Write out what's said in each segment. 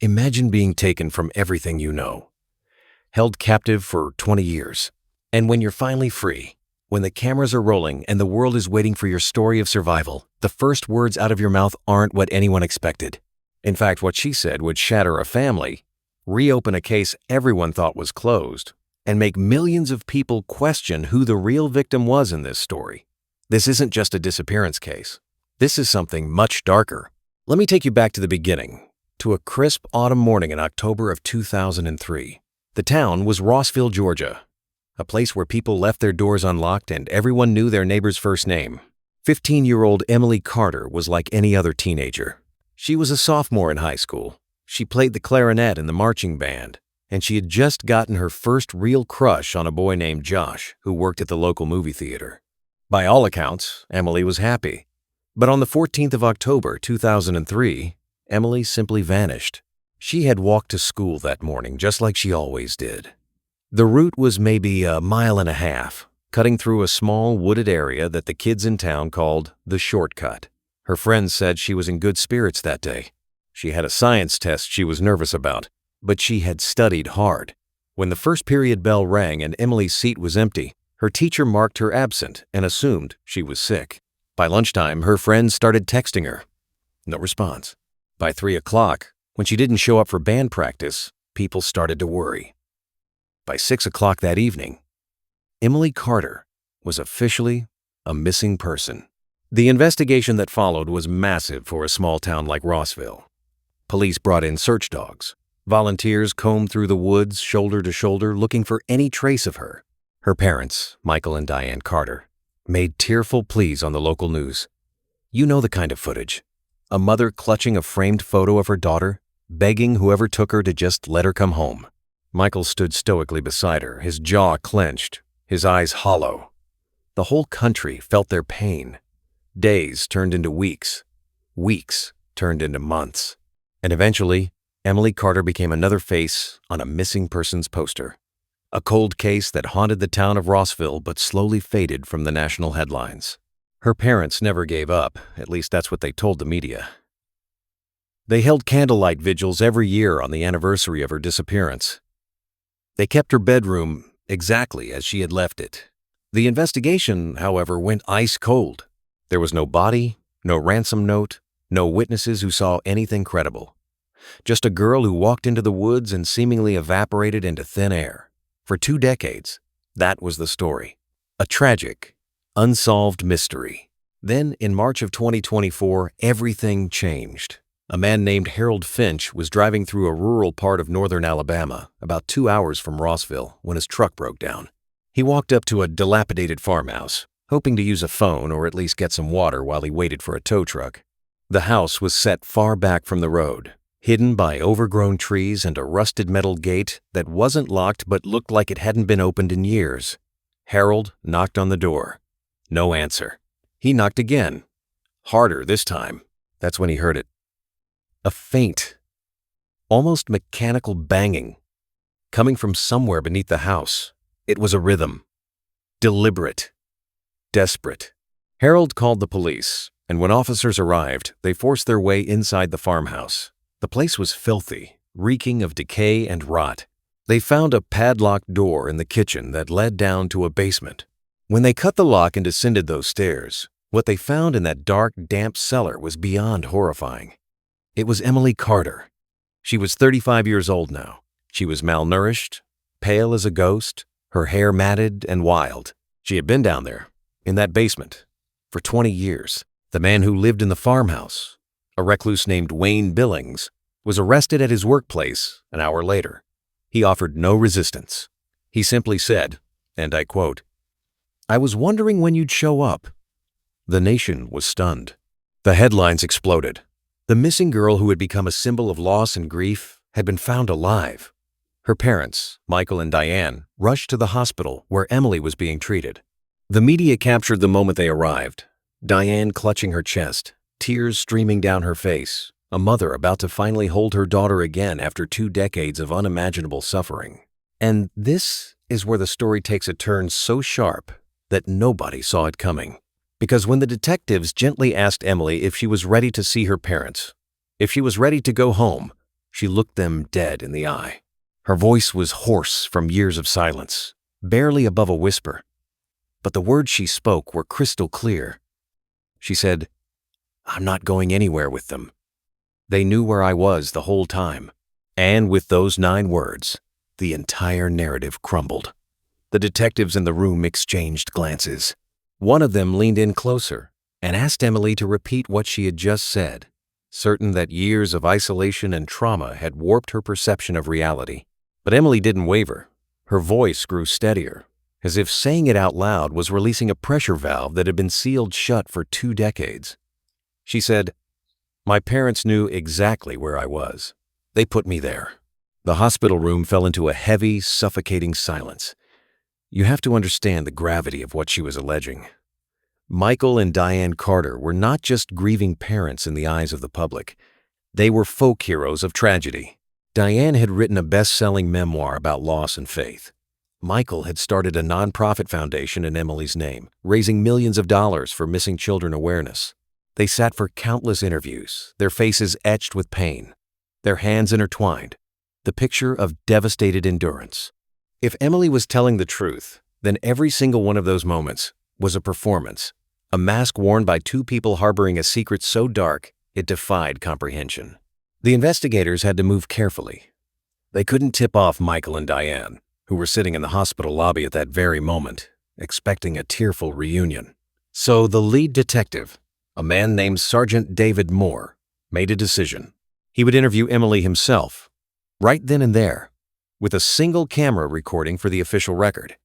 Imagine being taken from everything you know, held captive for 20 years, and when you're finally free, when the cameras are rolling and the world is waiting for your story of survival, the first words out of your mouth aren't what anyone expected. In fact, what she said would shatter a family, reopen a case everyone thought was closed, and make millions of people question who the real victim was in this story. This isn't just a disappearance case. This is something much darker. Let me take you back to the beginning, to a crisp autumn morning in October of 2003. The town was Rossville, Georgia, a place where people left their doors unlocked and everyone knew their neighbor's first name. 15-year-old Emily Carter was like any other teenager. She was a sophomore in high school. She played the clarinet in the marching band, and she had just gotten her first real crush on a boy named Josh, who worked at the local movie theater. By all accounts, Emily was happy. But on the 14th of October, 2003, Emily simply vanished. She had walked to school that morning just like she always did. The route was maybe a mile and a half, cutting through a small wooded area that the kids in town called the shortcut. Her friends said she was in good spirits that day. She had a science test she was nervous about, but she had studied hard. When the first period bell rang and Emily's seat was empty, her teacher marked her absent and assumed she was sick. By lunchtime, her friends started texting her. No response. By 3 o'clock, when she didn't show up for band practice, people started to worry. By 6 o'clock that evening, Emily Carter was officially a missing person. The investigation that followed was massive for a small town like Rossville. Police brought in search dogs. Volunteers combed through the woods shoulder to shoulder looking for any trace of her. Her parents, Michael and Diane Carter, made tearful pleas on the local news. You know the kind of footage. A mother clutching a framed photo of her daughter, begging whoever took her to just let her come home. Michael stood stoically beside her, his jaw clenched, his eyes hollow. The whole country felt their pain. Days turned into weeks. Weeks turned into months. And eventually, Emily Carter became another face on a missing persons poster. A cold case that haunted the town of Rossville but slowly faded from the national headlines. Her parents never gave up, at least that's what they told the media. They held candlelight vigils every year on the anniversary of her disappearance. They kept her bedroom exactly as she had left it. The investigation, however, went ice cold. There was no body, no ransom note, no witnesses who saw anything credible. Just a girl who walked into the woods and seemingly evaporated into thin air. For 2 decades, that was the story. A tragic, unsolved mystery. Then, in March of 2024, everything changed. A man named Harold Finch was driving through a rural part of northern Alabama, about 2 hours from Rossville, when his truck broke down. He walked up to a dilapidated farmhouse, hoping to use a phone or at least get some water while he waited for a tow truck. The house was set far back from the road, hidden by overgrown trees and a rusted metal gate that wasn't locked but looked like it hadn't been opened in years. Harold knocked on the door. No answer. He knocked again. Harder this time. That's when he heard it. A faint, almost mechanical banging, coming from somewhere beneath the house. It was a rhythm. Deliberate. Desperate. Harold called the police, and when officers arrived, they forced their way inside the farmhouse. The place was filthy, reeking of decay and rot. They found a padlocked door in the kitchen that led down to a basement. When they cut the lock and descended those stairs, what they found in that dark, damp cellar was beyond horrifying. It was Emily Carter. She was 35 years old now. She was malnourished, pale as a ghost, her hair matted and wild. She had been down there, in that basement, for 20 years. The man who lived in the farmhouse, a recluse named Wayne Billings, was arrested at his workplace an hour later. He offered no resistance. He simply said, and I quote, "I was wondering when you'd show up." The nation was stunned. The headlines exploded. The missing girl who had become a symbol of loss and grief had been found alive. Her parents, Michael and Diane, rushed to the hospital where Emily was being treated. The media captured the moment they arrived. Diane clutching her chest, tears streaming down her face, a mother about to finally hold her daughter again after 2 decades of unimaginable suffering. And this is where the story takes a turn so sharp that nobody saw it coming. Because when the detectives gently asked Emily if she was ready to see her parents, if she was ready to go home, She looked them dead in the eye. Her voice was hoarse from years of silence, barely above a whisper. But the words she spoke were crystal clear. She said, "I'm not going anywhere with them." They knew where I was the whole time. And with those 9 words, the entire narrative crumbled. The detectives in the room exchanged glances. One of them leaned in closer and asked Emily to repeat what she had just said, certain that years of isolation and trauma had warped her perception of reality. But Emily didn't waver. Her voice grew steadier, as if saying it out loud was releasing a pressure valve that had been sealed shut for 2 decades. She said, "My parents knew exactly where I was. They put me there." The hospital room fell into a heavy, suffocating silence. You have to understand the gravity of what she was alleging. Michael and Diane Carter were not just grieving parents in the eyes of the public. They were folk heroes of tragedy. Diane had written a best-selling memoir about loss and faith. Michael had started a nonprofit foundation in Emily's name, raising millions of dollars for missing children awareness. They sat for countless interviews, their faces etched with pain, their hands intertwined, the picture of devastated endurance. If Emily was telling the truth, then every single one of those moments was a performance, a mask worn by 2 people harboring a secret so dark it defied comprehension. The investigators had to move carefully. They couldn't tip off Michael and Diane, who were sitting in the hospital lobby at that very moment, expecting a tearful reunion. So the lead detective, a man named Sergeant David Moore, made a decision. He would interview Emily himself, right then and there, with a single camera recording for the official record.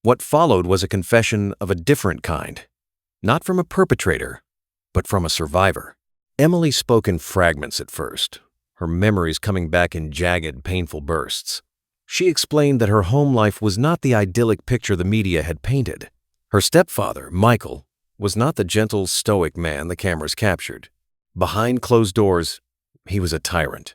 What followed was a confession of a different kind, not from a perpetrator, but from a survivor. Emily spoke in fragments at first, her memories coming back in jagged, painful bursts. She explained that her home life was not the idyllic picture the media had painted. Her stepfather, Michael, was not the gentle, stoic man the cameras captured. Behind closed doors, he was a tyrant.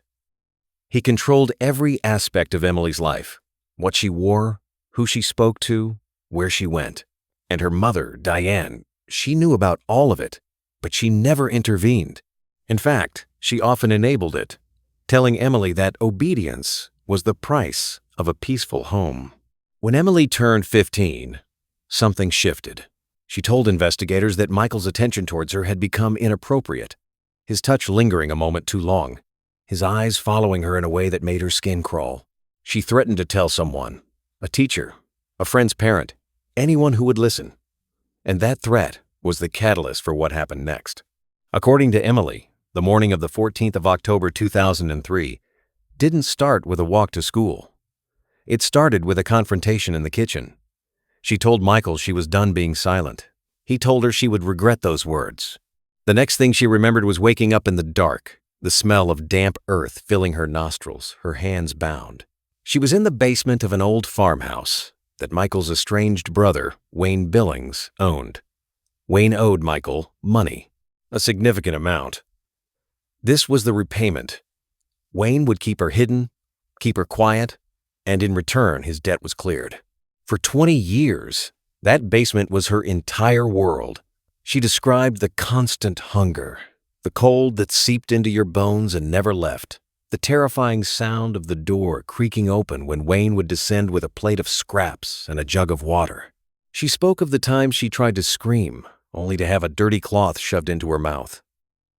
He controlled every aspect of Emily's life, what she wore, who she spoke to, where she went. And her mother, Diane, she knew about all of it, but she never intervened. In fact, she often enabled it, telling Emily that obedience was the price of a peaceful home. When Emily turned 15, something shifted. She told investigators that Michael's attention towards her had become inappropriate, his touch lingering a moment too long, his eyes following her in a way that made her skin crawl. She threatened to tell someone, a teacher, a friend's parent, anyone who would listen. And that threat was the catalyst for what happened next. According to Emily, the morning of the 14th of October 2003 didn't start with a walk to school. It started with a confrontation in the kitchen. She told Michael she was done being silent. He told her she would regret those words. The next thing she remembered was waking up in the dark, the smell of damp earth filling her nostrils, her hands bound. She was in the basement of an old farmhouse that Michael's estranged brother, Wayne Billings, owned. Wayne owed Michael money, a significant amount. This was the repayment. Wayne would keep her hidden, keep her quiet, and in return his debt was cleared. For 20 years, that basement was her entire world. She described the constant hunger, the cold that seeped into your bones and never left, the terrifying sound of the door creaking open when Wayne would descend with a plate of scraps and a jug of water. She spoke of the times she tried to scream, only to have a dirty cloth shoved into her mouth.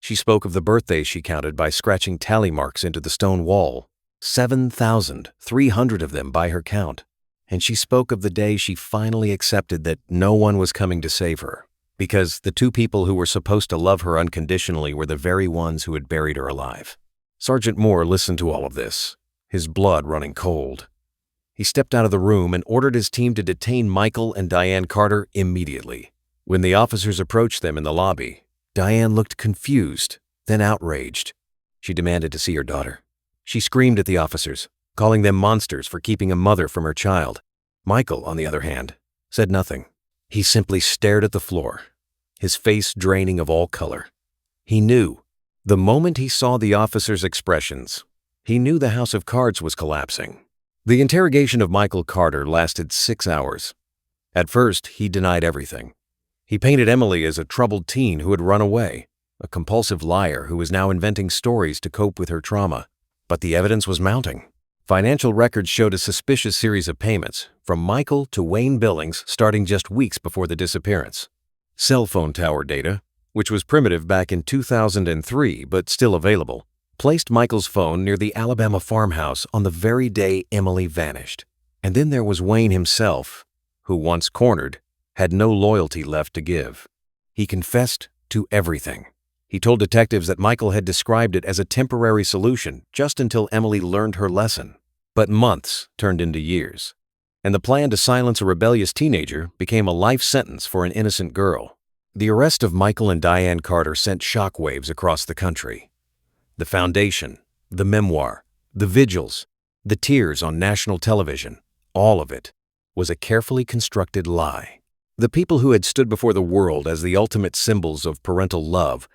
She spoke of the birthdays she counted by scratching tally marks into the stone wall, 7,300 of them by her count. And she spoke of the day she finally accepted that no one was coming to save her, because the 2 people who were supposed to love her unconditionally were the very ones who had buried her alive. Sergeant Moore listened to all of this, his blood running cold. He stepped out of the room and ordered his team to detain Michael and Diane Carter immediately. When the officers approached them in the lobby, Diane looked confused, then outraged. She demanded to see her daughter. She screamed at the officers, calling them monsters for keeping a mother from her child. Michael, on the other hand, said nothing. He simply stared at the floor, his face draining of all color. He knew. The moment he saw the officers' expressions, he knew the house of cards was collapsing. The interrogation of Michael Carter lasted 6 hours. At first, he denied everything. He painted Emily as a troubled teen who had run away, a compulsive liar who was now inventing stories to cope with her trauma. But the evidence was mounting. Financial records showed a suspicious series of payments from Michael to Wayne Billings starting just weeks before the disappearance. Cell phone tower data, which was primitive back in 2003 but still available, placed Michael's phone near the Alabama farmhouse on the very day Emily vanished. And then there was Wayne himself, who, once cornered, had no loyalty left to give. He confessed to everything. He told detectives that Michael had described it as a temporary solution just until Emily learned her lesson. But months turned into years, and the plan to silence a rebellious teenager became a life sentence for an innocent girl. The arrest of Michael and Diane Carter sent shockwaves across the country. The foundation, the memoir, the vigils, the tears on national television, all of it was a carefully constructed lie. The people who had stood before the world as the ultimate symbols of parental love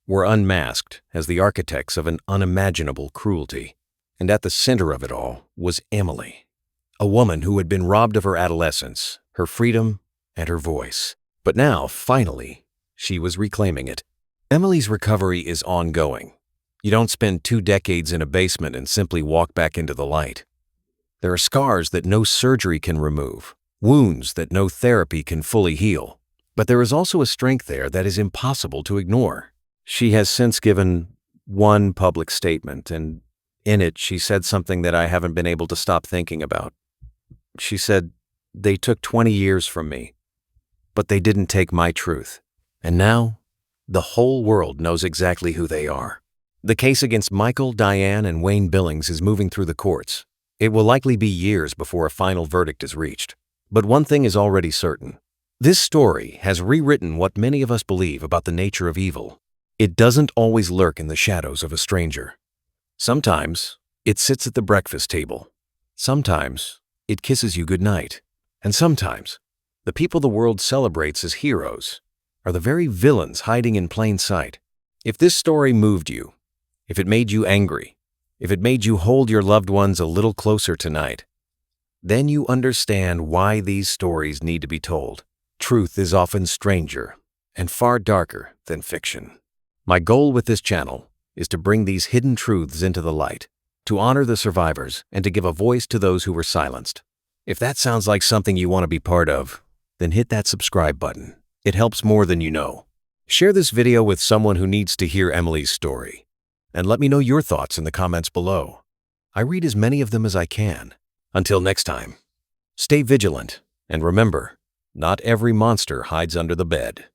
were unmasked as the architects of an unimaginable cruelty. And at the center of it all was Emily, a woman who had been robbed of her adolescence, her freedom, and her voice. But now, finally, she was reclaiming it. Emily's recovery is ongoing. You don't spend 2 decades in a basement and simply walk back into the light. There are scars that no surgery can remove, wounds that no therapy can fully heal. But there is also a strength there that is impossible to ignore. She has since given one public statement, and in it she said something that I haven't been able to stop thinking about. She said, "They took 20 years from me, but they didn't take my truth. And now, the whole world knows exactly who they are." The case against Michael, Diane, and Wayne Billings is moving through the courts. It will likely be years before a final verdict is reached. But one thing is already certain. This story has rewritten what many of us believe about the nature of evil. It doesn't always lurk in the shadows of a stranger. Sometimes it sits at the breakfast table. Sometimes it kisses you goodnight. And sometimes the people the world celebrates as heroes are the very villains hiding in plain sight. If this story moved you, if it made you angry, if it made you hold your loved ones a little closer tonight, then you understand why these stories need to be told. Truth is often stranger and far darker than fiction. My goal with this channel is to bring these hidden truths into the light, to honor the survivors, and to give a voice to those who were silenced. If that sounds like something you want to be part of, then hit that subscribe button. It helps more than you know. Share this video with someone who needs to hear Emily's story, and let me know your thoughts in the comments below. I read as many of them as I can. Until next time, stay vigilant, and remember, not every monster hides under the bed.